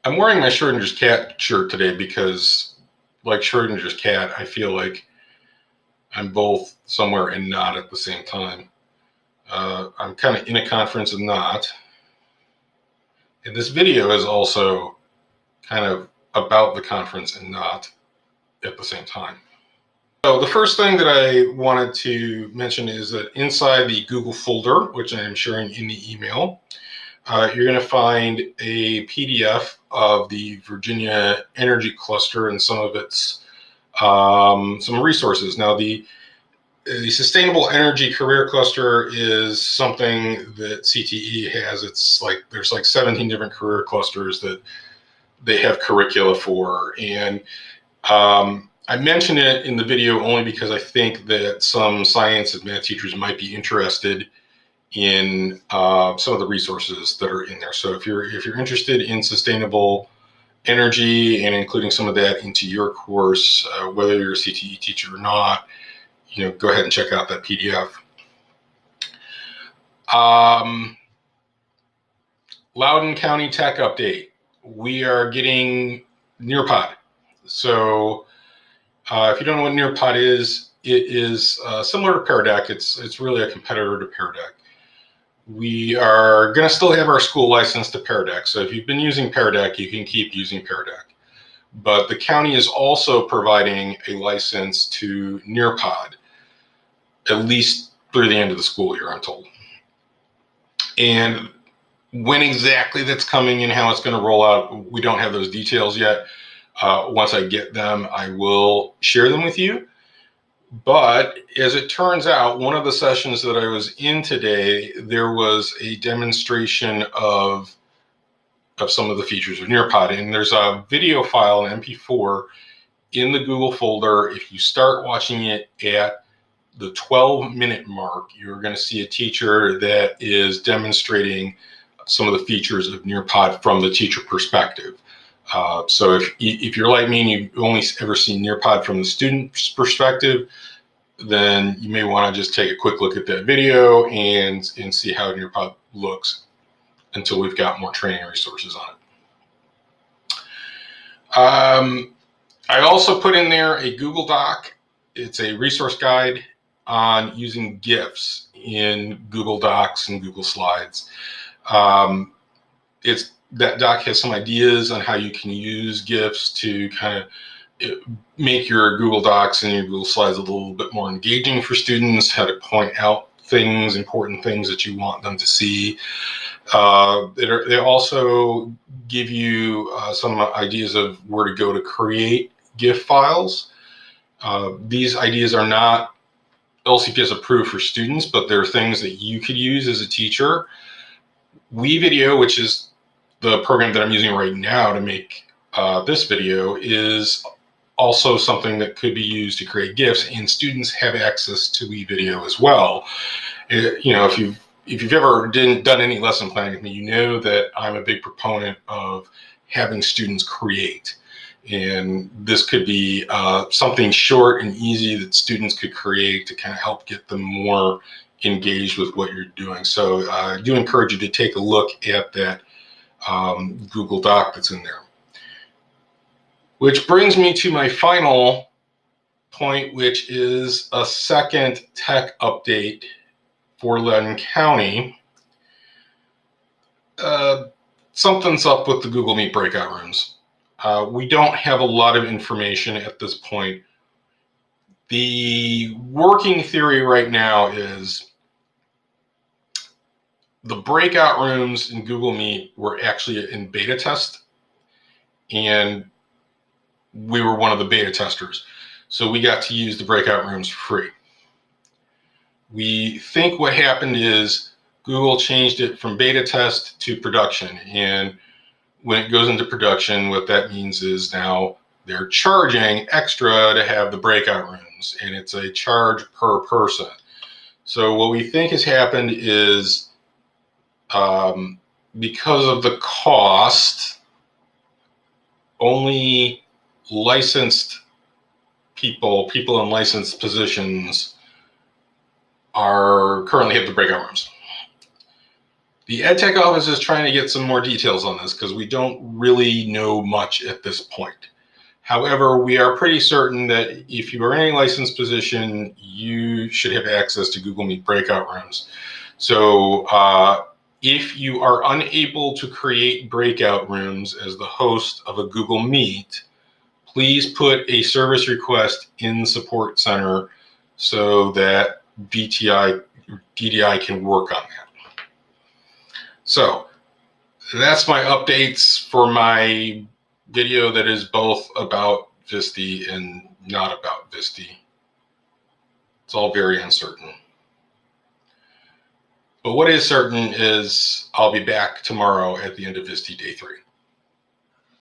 I'm wearing my Schrodinger's cat shirt today because, like Schrodinger's cat, I feel like I'm both somewhere and not at the same time. I'm kind of in a conference and not. And this video is also kind of about the conference and not at the same time. So the first thing that I wanted to mention is that inside the Google folder, which I am sharing in the email, you're going to find a PDF of the Virginia Energy Cluster and some of its some resources. Now, the Sustainable Energy Career Cluster is something that CTE has. It's like there's like 17 different career clusters that they have curricula for, and I mention it in the video only because I think that some science and math teachers might be interested in some of the resources that are in there. So if you're interested in sustainable energy and including some of that into your course, whether you're a CTE teacher or not, go ahead and check out that PDF. Loudoun County Tech Update. We are getting Nearpod. So if you don't know what Nearpod is, it is similar to Pear Deck. It's really a competitor to Pear Deck. We are going to still have our school license to Pear Deck. So if you've been using Pear Deck, you can keep using Pear Deck. But the county is also providing a license to Nearpod, at least through the end of the school year, I'm told. And when exactly that's coming and how it's going to roll out, we don't have those details yet. Once I get them, I will share them with you. But as it turns out, one of the sessions that I was in today, there was a demonstration of some of the features of Nearpod. And there's a video file, an MP4, in the Google folder. If you start watching it at the 12-minute mark, you're going to see a teacher that is demonstrating some of the features of Nearpod from the teacher perspective. So if you're like me and you've only ever seen Nearpod from the student's perspective, then you may want to just take a quick look at that video and see how Nearpod looks until we've got more training resources on it. I also put in there a Google Doc. It's a resource guide on using GIFs in Google Docs and Google Slides. That doc has some ideas on how you can use GIFs to kind of make your Google Docs and your Google Slides a little bit more engaging for students, how to point out things, important things that you want them to see. They also give you some ideas of where to go to create GIF files. These ideas are not LCPS approved for students, but they're things that you could use as a teacher. WeVideo, which is the program that I'm using right now to make this video, is also something that could be used to create GIFs, and students have access to WeVideo as well. If you've ever done any lesson planning with me, you know that I'm a big proponent of having students create. And this could be something short and easy that students could create to kind of help get them more engaged with what you're doing. So I do encourage you to take a look at that Google Doc that's in there. Which brings me to my final point, which is a second tech update for Loudoun County. Something's up with the Google Meet breakout rooms. We don't have a lot of information at this point. The working theory right now is the breakout rooms in Google Meet were actually in beta test, and we were one of the beta testers. So we got to use the breakout rooms for free. We think what happened is Google changed it from beta test to production. And when it goes into production, what that means is now they're charging extra to have the breakout rooms, and it's a charge per person. So what we think has happened is because of the cost, only licensed people in licensed positions are currently have the breakout rooms. The EdTech office is trying to get some more details on this because we don't really know much at this point. However, we are pretty certain that if you are in a licensed position, you should have access to Google Meet breakout rooms. So if you are unable to create breakout rooms as the host of a Google Meet, please put a service request in the support center so that DDI can work on that. So that's my updates for my video that is both about Visti and not about Visti. It's all very uncertain. But what is certain is I'll be back tomorrow at the end of Visti Day 3.